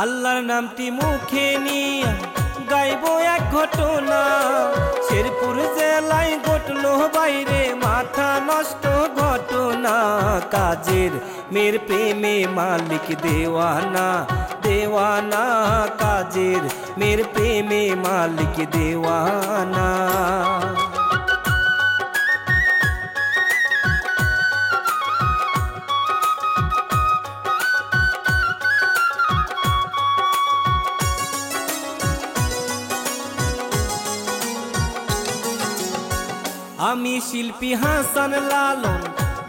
আল্লাহর নামটি মুখে নিয়ে গাইবো এক ঘটনা। শেরপুর জেলায় ঘটলো বাইরে মাথা নষ্ট ঘটনা। কাজের মেয়ের প্রেমে মালিক দেওয়ানা দেওয়ানা। কাজের মেয়ের প্রেমে মালিক দেওয়ানা। আমি শিল্পী হাসান লালন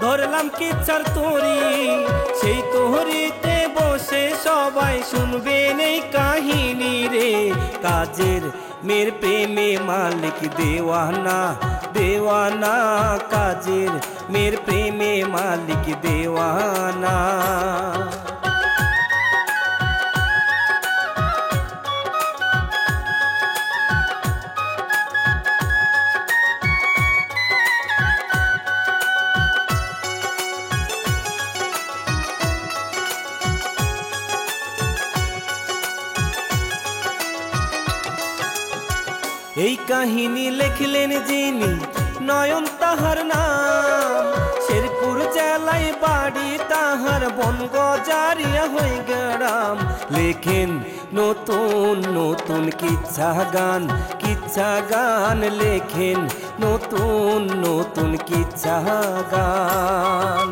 ধরলাম কিচ্ছার তরি। সেই তরিতে বসে সবাই শুনবেন এই কাহিনী রে। কাজের মেয়ের প্রেমে মালিক দেওয়ানা দেওয়ানা। কাজের মেয়ের প্রেমে মালিক দেওয়ানা। এই কাহিনী লিখলেন যিনি নয়ন তাহার নাম। শেরপুর জেলায় বাড়ি তাহার বনগজারিয়া হয়ে গ্রাম। লেখেন নতুন নতুন কিচ্ছা গান লেখেন নতুন নতুন কিচ্ছা গান।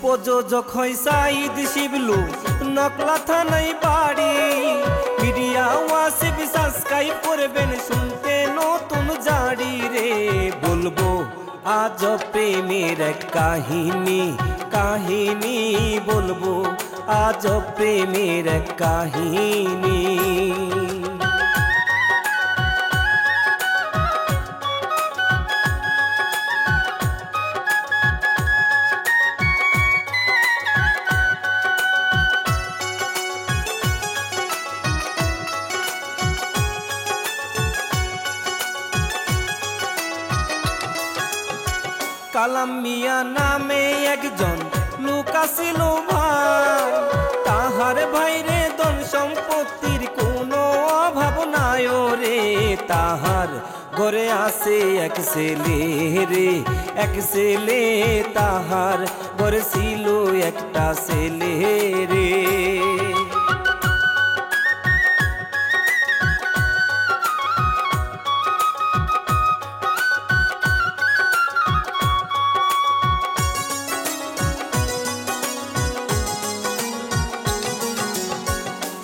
প্রযোজক হয় সাইদ শিবলু নকলা থানায় বাড়ি। মিডিয়া ওয়াসিফ সাবস্ক্রাইব করবেন শুনতে নতুন জারি রে। বলবো আজ প্রেমের এক কাহিনী বলবো আজ প্রেমের এক কাহিনী। কালাম মিয়া নামে একজন লোক আছিল ভাই। তাহার ভাইরে ধন সম্পত্তির কোনো অভাব নাই রে। তাহার ঘরে আছে এক ছেলে রে এক ছেলে। তাহার ঘরে ছিল একটা ছেলে রে।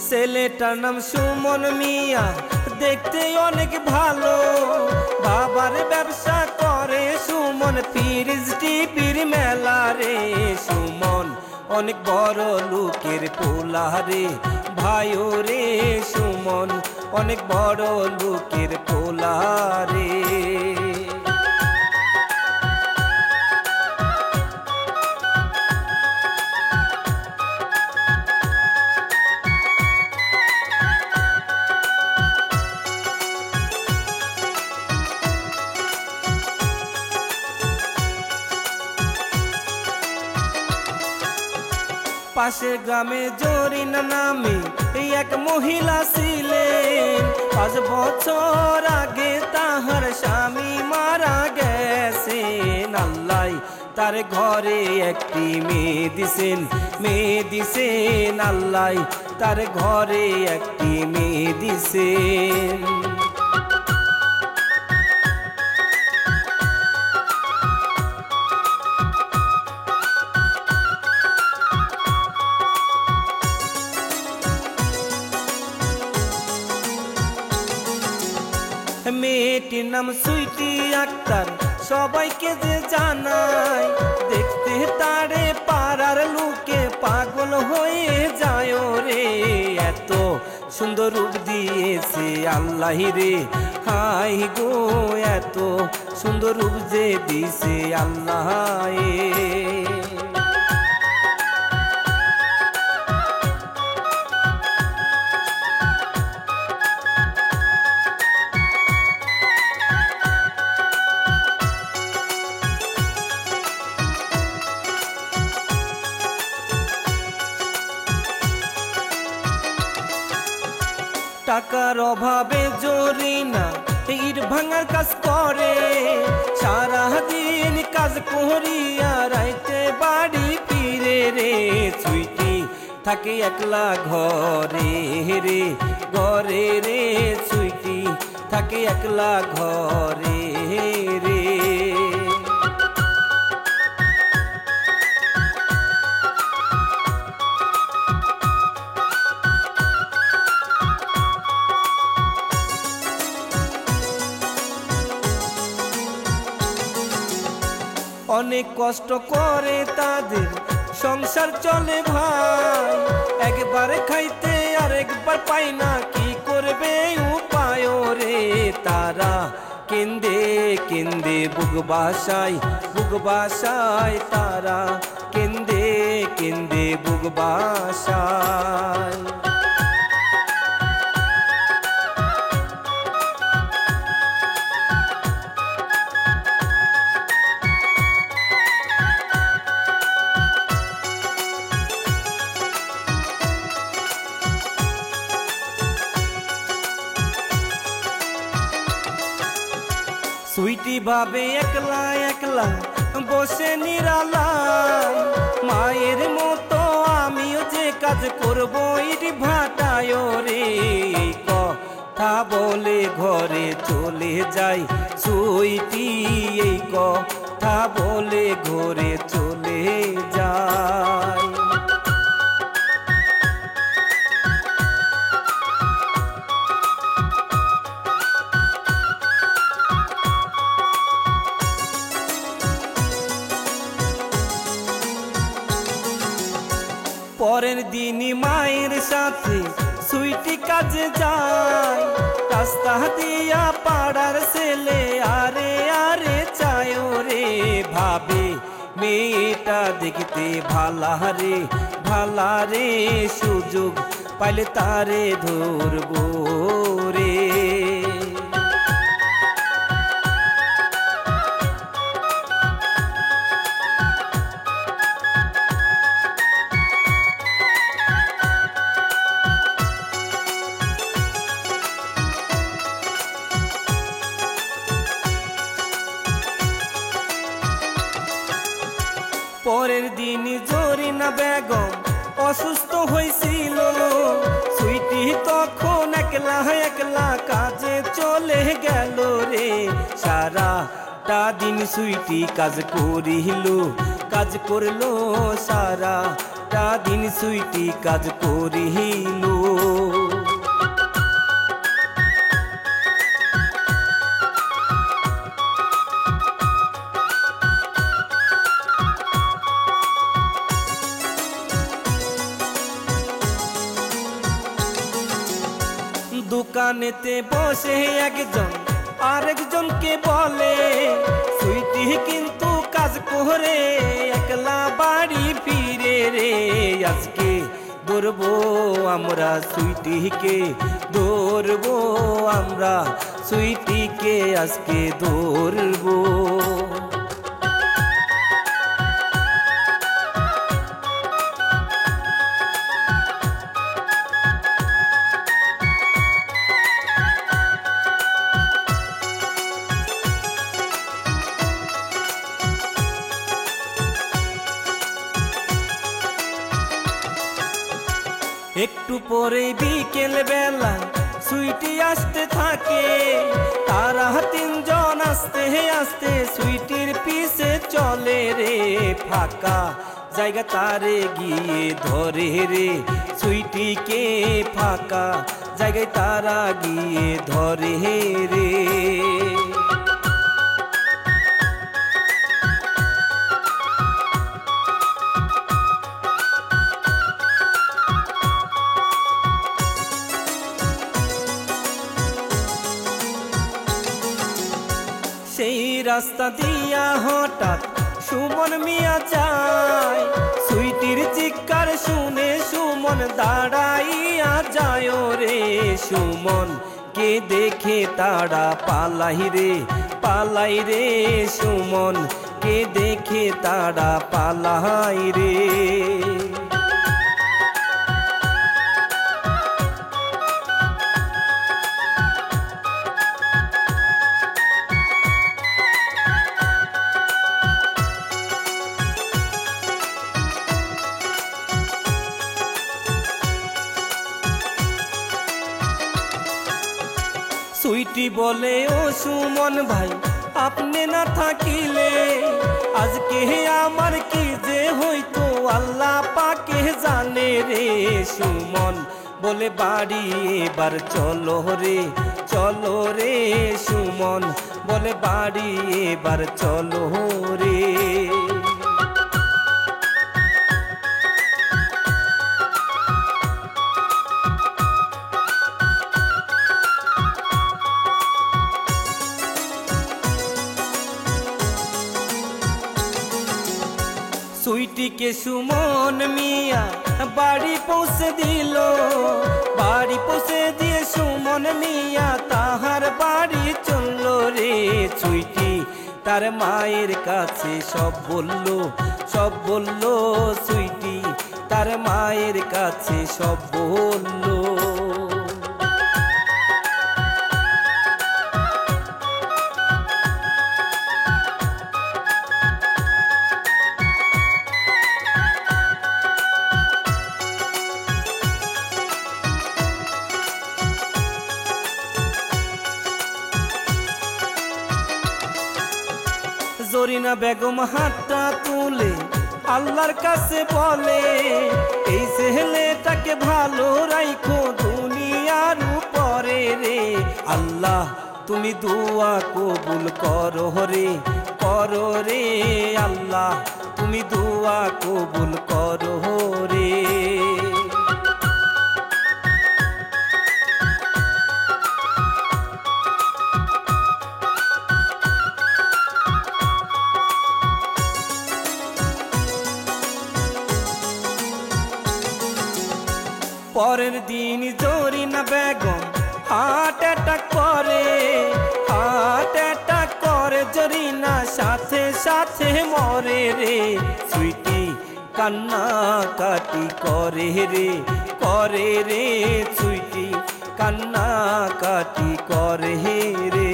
ছেলেটার নাম সুমন মিয়া দেখতে অনেক ভালো। বাবার ব্যবসা করে সুমন ফ্রিজ টিভির মেলা রে। সুমন অনেক বড় লোকের পোলা রে ভাইও রে। সুমন অনেক বড় লোকের পোলা রে। পাশের গ্রামে জরিনা নামে এক মহিলা ছিলেন। 5 বছর আগে তাহার স্বামী মারা গেছেন। আল্লাহ তার ঘরে একটি মেয়ে দিছেন। আল্লাহ তার ঘরে একটি মেয়ে দিছেন। মেয়েটির নাম সুইটি আক্তার সবাইকে যে জানায়। দেখতে তারে পাড়ার লোকে পাগল হয়ে যায় রে। এত সুন্দর রূপ দিয়েছে আল্লাহ রে হাই গো। এত সুন্দর রূপ যে দিছে আল্লাহ। টাকার অভাবে জরিনা ইট ভাঙার কাজ করে, সারাদিন কাজ করিয়া রাইতে বাড়ি ফিরে রে। সুইটি থাকে একলা ঘরে রে, ঘরে রে। সুইটি থাকে একলা ঘরে রে। অনেক কষ্ট করে তাদের সংসার চলে ভাই, একবার খাইতে আর একবার পাই না, কি করবে উপায় রে। তারা কেন্দে কেন্দে বুক বাসায়, তারা কেন্দে কেন্দে বুক বাসায়। সুইটি ভাবে একলা একলা বসে নিরালায়, মায়ের মতো আমিও যে কাজ করবো ইট ভাটায় রে। এই কথা বলে ঘরে চলে যাই সুইটি, এই কথা বলে ঘরে চলে যায়। পরের দিনই মায়ের সাথে সুইটি কাজে যায়, রাস্তা দিয়া পাড়ার ছেলে আরে আরে চায় রে। ভাবে মেয়েটা দেখতে ভালা রে, সুযোগ পাইলে তারে ধরবো রে। পরের দিন জরিনা বেগম অসুস্থ হয়েছিল, সুইটি তখন একলা একলা কাজে চলে গেল রে। সারাটা দিন সুইটি কাজ করলো, সারাটা দিন সুইটি কাজ করিল। দোকানেতে বসে একজন আরেকজনকে বলে, সুইটি কিন্তু কাজ করে একলা বাড়ি ফিরে রে। আজকে ধরবো আমরা সুইটিকে, ধরবো আমরা সুইটিকে, আজকে ধরবো। একটু পরে বিকেল বেলা সুইটি আসতে থাকে, তারা তিনজন আস্তে আস্তে সুইটির পিছে চলে রে। ফাঁকা জায়গা তারে গিয়ে ধরে রে, সুইটিকে ফাঁকা জায়গায় তারা গিয়ে ধরে রে। সেই রাস্তা দিয়া হঠাৎ সুমন মিয়া যায়, সুইটির চিৎকার শুনে সুমন দাঁড়াইয়া যায় রে। সুমন কে দেখে তারা পালাই রে, সুমন কে দেখে তারা পালাই রে। সুইটি বলে ও সুমন ভাই আপনি না থাকিলে আজকে আমার কি যে হইতো আল্লাহ পাকে জানে রে। সুমন বলে বাড়ি এবার চলো রে সুমন বলে বাড়ি এবার চলো রে। সুইটি के সুমন মিয়া বাড়ি পৌঁছে দিল, বাড়ি পৌঁছে দিয়ে সুমন মিয়া তাহার বাড়ি চলল রে। সুইটি তার মায়ের কাছে সব বলল সুইটি তার মায়ের কাছে সব বলল। জরিনা বেগম হাতটা তুলে আল্লাহর কাছে বলে এই ছেলেটাকে ভালো রাখো দুনিয়ার উপরে রে। আল্লাহ তুমি দোয়া কবুল করো রে আল্লাহ তুমি দোয়া কবুল করো রে। পরের দিন জরিনা বেগম হার্ট অ্যাটাক করে জরিনা সাথে সাথে মরে রে। সুইটি কান্নাকাটি করে রে সুইটি কান্নাকাটি করে রে।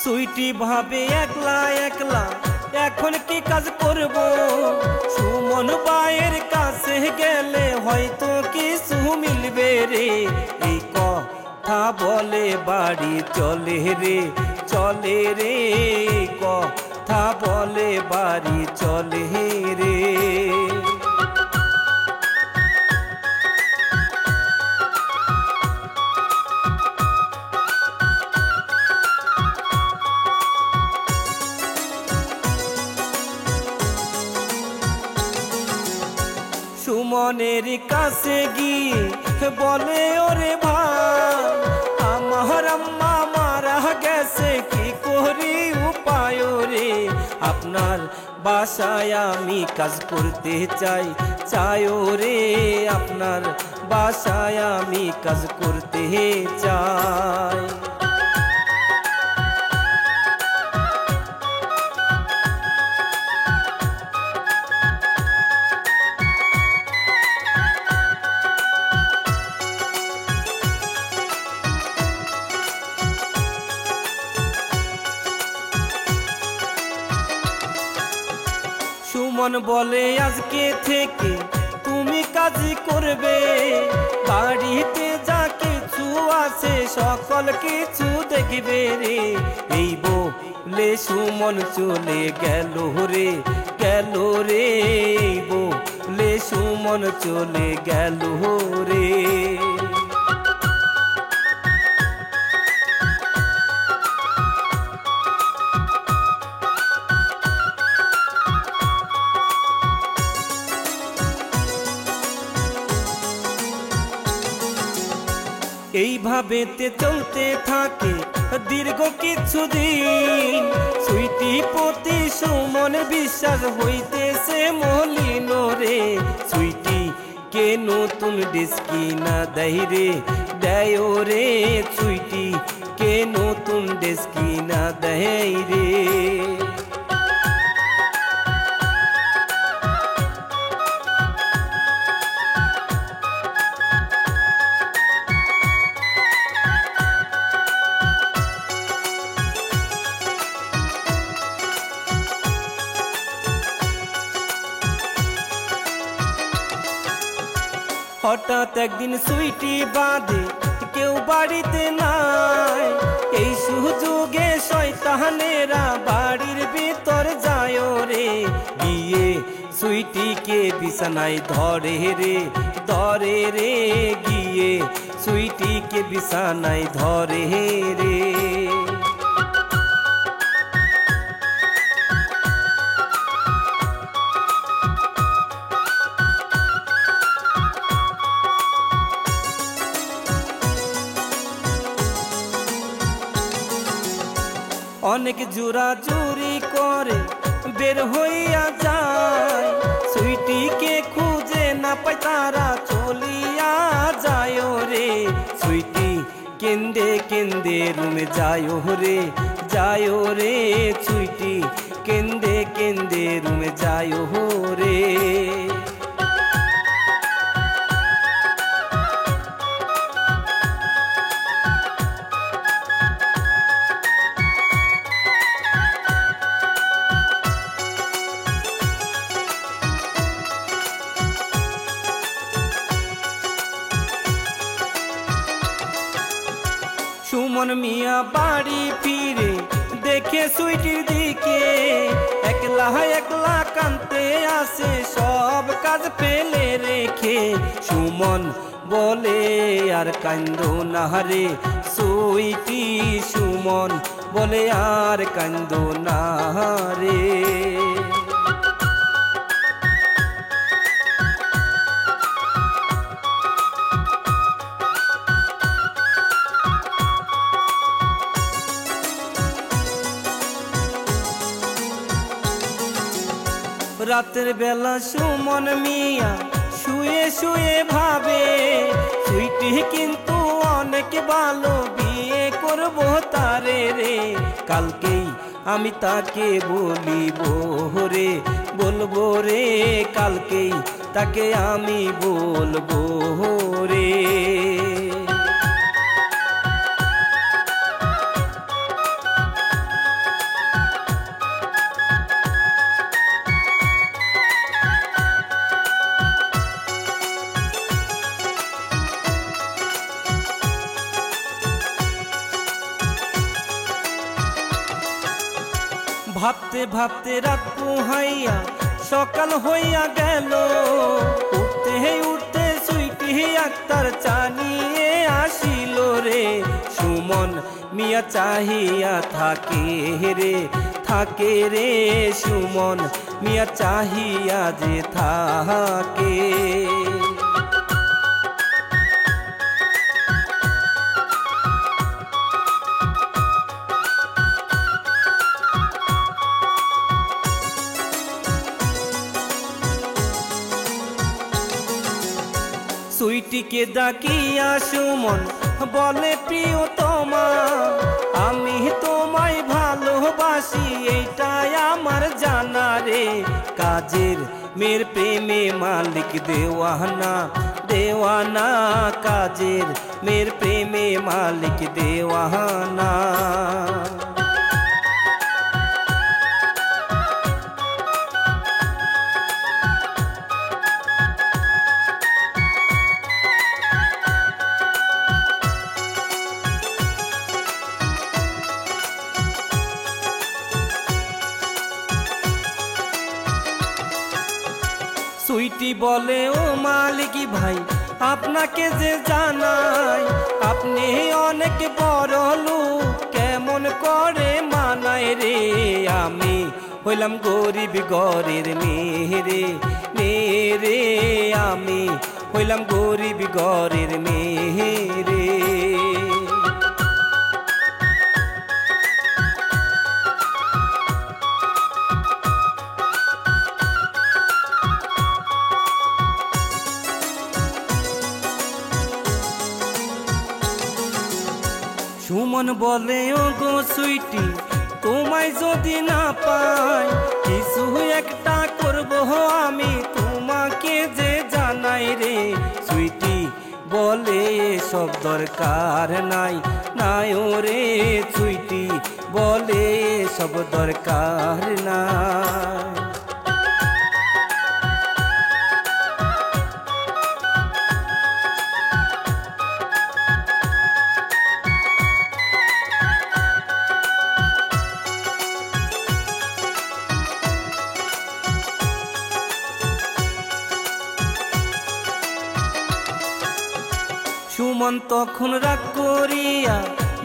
সুইটি ভাবে একলা এখন কি কাজ করব, সুমন ভাইয়ের কাছে গেলে হয়তো কিছু মিলবে রে। এই কথা বলে বাড়ি চলে রে এই কথা বলে বাড়ি চলে রে। সুমনের কাছে গিয়ে বলে ওরে ভাই আমার আম্মা মারা গেছে কি করি উপায় রে। আপনার বাসায় আমি কাজ করতে চাই রে আপনার বাসায় আমি কাজ করতে চাই। সুমন বলে আজকে থেকে তুমি কাজই করবে, বাড়িতে যা কিছু আছে সকল কিছু দেখবে রে। এই বলে সুমন চলে গেল রে এই বলে সুমন চলে গেল রে। এইভাবে চলতে থাকে দীর্ঘ কিছুদিন। সুইটি প্রতি সুমন বিশ্বাস হইতেছে মলিন রে। সুইটি কে নতুন ড্রেস কিনা দেয় রে সুইটি কে নতুন ড্রেস কিনা দেয় রে। হঠাৎ একদিন সুইটি বাদে কেউ বাড়িতে নাই, এই সুযোগে শয়তানেরা বাড়ির ভিতর যায় রে, গিয়ে সুইটিকে বিছানায় ধরে রে, গিয়ে সুইটিকে বিছানায় ধরে রে। অনেক জোরাজুরি করে বের হইয়া যায়, সুইটিকে খুঁজে না পায় তারা চলিয়া যায় রে, সুইটি কেন্দে কেন্দে রুমে যায় রে, সুইটি কেন্দে কেন্দে রুমে যায় রে। সুমন মিয়া বাড়ি ফিরে দেখে সুইটির দিকে, একলা একলা কাঁদতে আসে সব কাজ ফেলে রেখে, সুমন বলে আর কান্দো না রে সুইটি, সুমন বলে আর কান্দো না রে। রাতের বেলা সুমন মিয়া শুয়ে শুয়ে ভাবে, সুইটি কিন্তু অনেক ভালো, বিয়ে করবো তারে রে, কালকেই আমি তাকে বলবো রে, কালকেই তাকে আমি বলবো রে। ভাবতে ভাবতে রাত পোহাইয়া সকাল হইয়া গেল, উঠতে সুইটি আক্তার চানিয়ে আসিল রে, সুমন মিয়া চাহিয়া থাকে রে, সুমন মিয়া চাহিয়া যে থাকে। সুইটিকে ডাকিয়া সুমন বলে প্রিয়তমা, আমি তোমায় ভালোবাসি এইটাই আমার জানা রে, কাজের মেয়ের প্রেমে মালিক দেওয়ানা, কাজের মেয়ের প্রেমে মালিক দেওয়ানা। সুইটি বলে ও মালিকি ভাই আপনাকে যে জানাই, আপনি অনেক বড় লোক, কেমন করে মানায় রে, আমি হইলাম গরিব ঘরের মেয়ে রে, আমি হইলাম গরিব ঘরের মেয়ে রে। সুমন বলে ও গো সুইটি তোমায় যদি না পাই, কিছু একটা করবো আমি তোমাকে যে জানাই রে, সুইটি বলে সব দরকার নাই রে, সুইটি বলে সব দরকার নাই। সুমন তখন রাগ করিয়া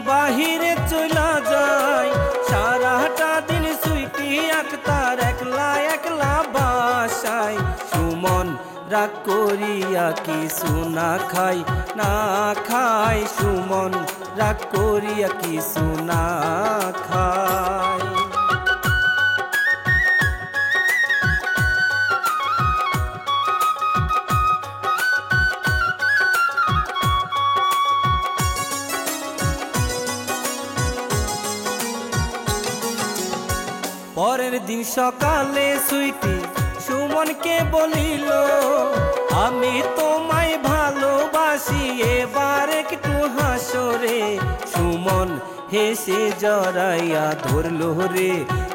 বাহিরে চলা যায়। সারাটা দিন সুইটি আক্তার একলা একলা বাসায়। সুমন রাগ করিয়া কিছু না খায় না খায়। সুমন রাগ করিয়া কিছু না খায়। পরের দিন সকালে সুইটি সুমনকে বলিল, আমি তোমায় ভালোবাসি, এবার একটু হাসো রে। সুমন হেসে জড়াইয়া ধরলো রে,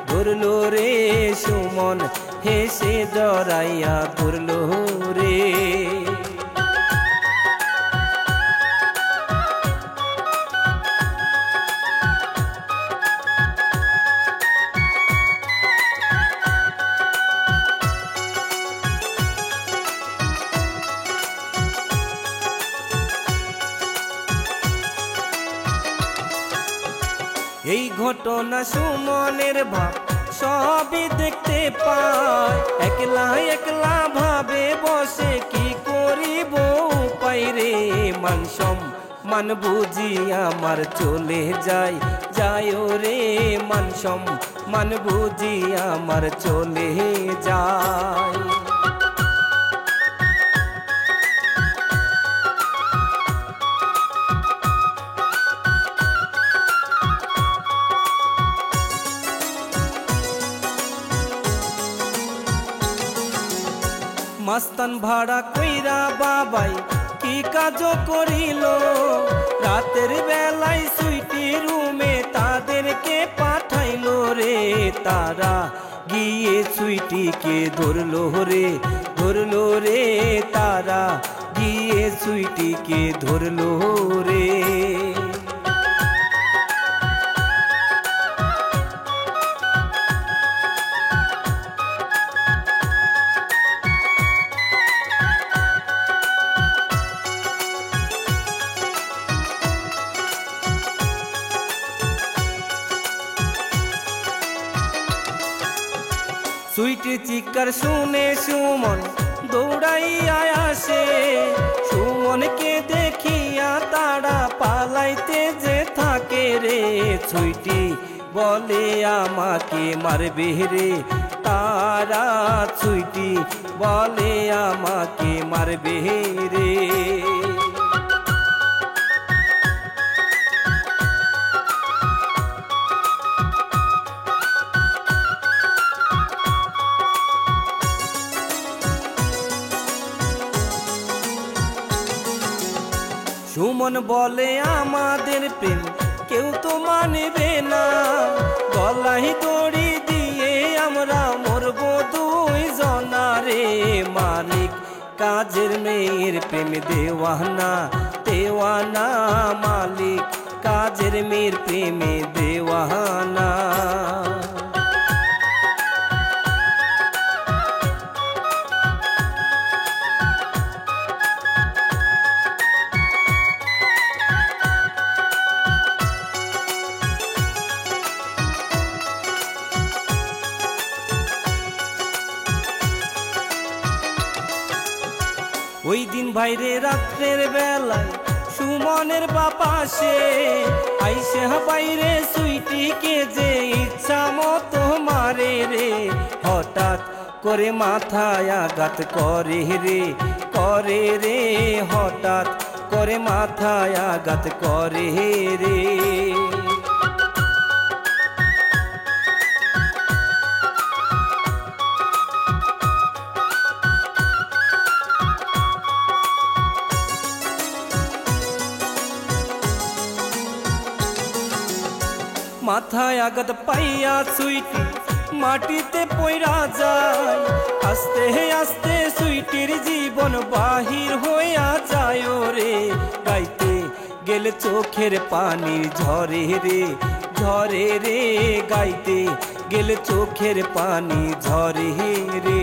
ধরলো রে। সুমন হেসে জড়াইয়া ধরলো রে। এই ঘটনা সুমনের বাপ সবই দেখতে পায়। একলা একলা ভাবে বসে কি করিব উপায় রে। মান বুঝি আমার চলে যায় যায় রে। মান বুঝি আমার চলে যায়। মাস্তান ভাড়া কইরা বাবাই কি কাজ করিল। রাতের বেলায় সুইটি রুমে তাদেরকে পাঠাইলো রে। তারা গিয়ে সুইটিকে ধরলো রে, ধরলো রে। তারা গিয়ে সুইটিকে ধরলো রে। সুইটি চিৎকার শুনে সুমন দৌড়াইয়া আসে। সুমনকে দেখিয়া তারা পালাইতে যে থাকে রে। সুইটি বলে আমাকে মারবে রে তারা। সুইটি বলে আমাকে মারবে রে। সুমন বলে আমাদের প্রেম কেউ তো মানবে না। গলায় দড়ি দিয়ে আমরা মরবো দুই জনা রে। মালিক কাজের মেয়ের প্রেম দেওয়ানা দেওয়ানা। মালিক কাজের মেয়ের প্রেমে দেওয়ানা। ওই দিন বাইরে রাত্রের বেলায় সুমনের বাবা সে আইসে বাইরে সুইটিকে যে ইচ্ছা মতো মারে রে। হঠাৎ করে মাথায় আঘাত করে রে, করে রে। হঠাৎ করে মাথায় আঘাত করে রে। মাথায় আঘাত পাইয়া সুইটি মাটিতে পইরা যায়। আস্তে আস্তে সুইটির জীবন বাহির হইয়া যায় রে। গাইতে গেলে চোখের পানি ঝরে রে, ঝরে রে। গাইতে গেলে চোখের পানি ঝরে রে।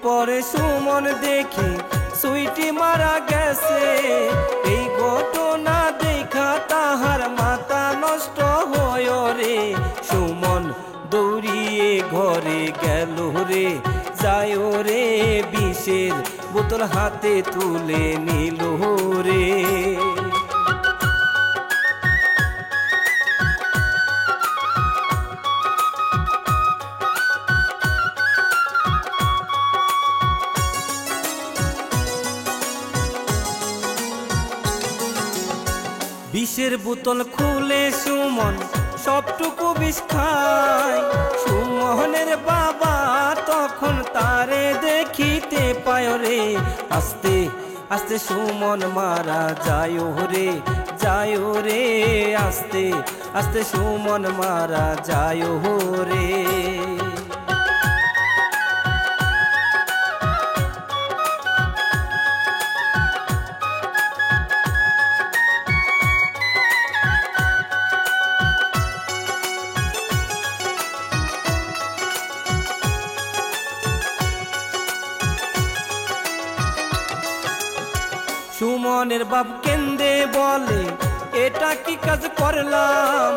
পরে সুমন দেখি সুইটি মারা গেছে। এই ঘটনা দেখা তাহার মাথা নষ্ট হয় রে। সুমন দৌড়িয়ে ঘরে গেল রে, যায় রে বিষের বোতল হাতে তুলে নিল রে। বিষের বোতল খুলে সুমন সবটুকু বিষ খায়। সুমনের বাবা তখন তারে দেখিতে পায় রে। আস্তে আস্তে সুমন মারা যায় রে, যায় রে আস্তে আস্তে সুমন মারা যায় রে। সুমনের বাপ কেন্দে বলে, এটা কি কাজ করলাম?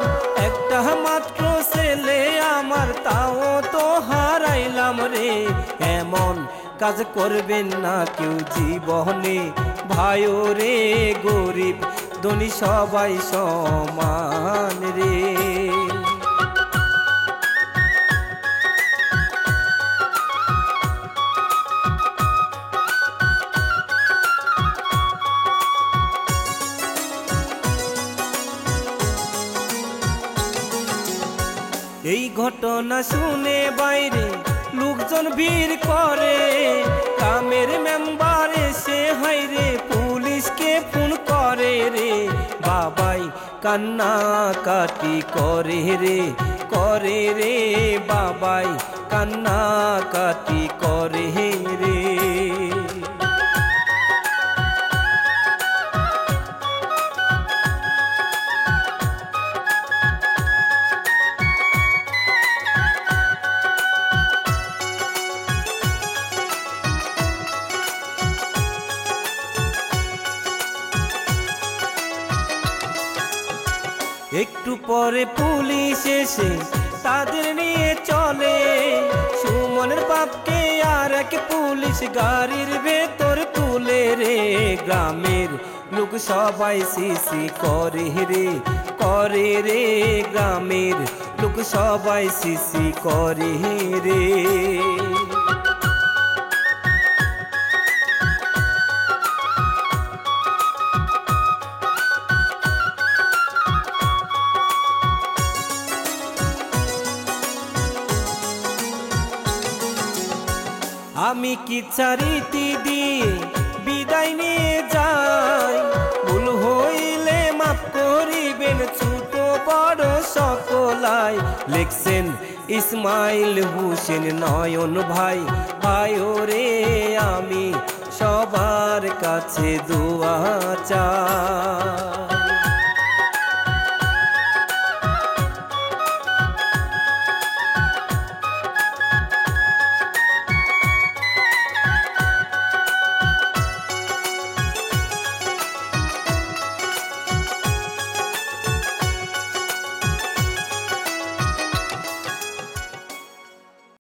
একটা মাত্র ছেলে আমার, তাও তো হারাইলাম রে। এমন কাজ করবেন না কেউ জীবনে, ভাই রে গরিব ধনী সবাই সমান রে। এই ঘটনা শুনে বাইরে লোকজন ভিড় করে। গ্রামের মেম্বার এসে হাইরে পুলিশকে ফোন করে রে। বাবাই কান্না কাটি করে রে, করে রে বাবাই কান্না কাটি করে রে। একটু পরে পুলিশ এসে তাদের নিয়ে চলে। সুমনের বাপকে আর এক পুলিশ গাড়ির ভেতর তুলে রে। গ্রামের লোক সবাই সিসি করে রে, করে রে গ্রামের লোক সবাই সিসি করে রে। আমি কি চারিটি দিয়ে বিদায় নিয়ে যাই? ভুল হইলে মাফ করিবেন ছোট বড় সকলাই। লিখছেন ইসমাইল হোসেন নয়ন ভাই। ভাই রে আমি সবার কাছে দোয়া চাই।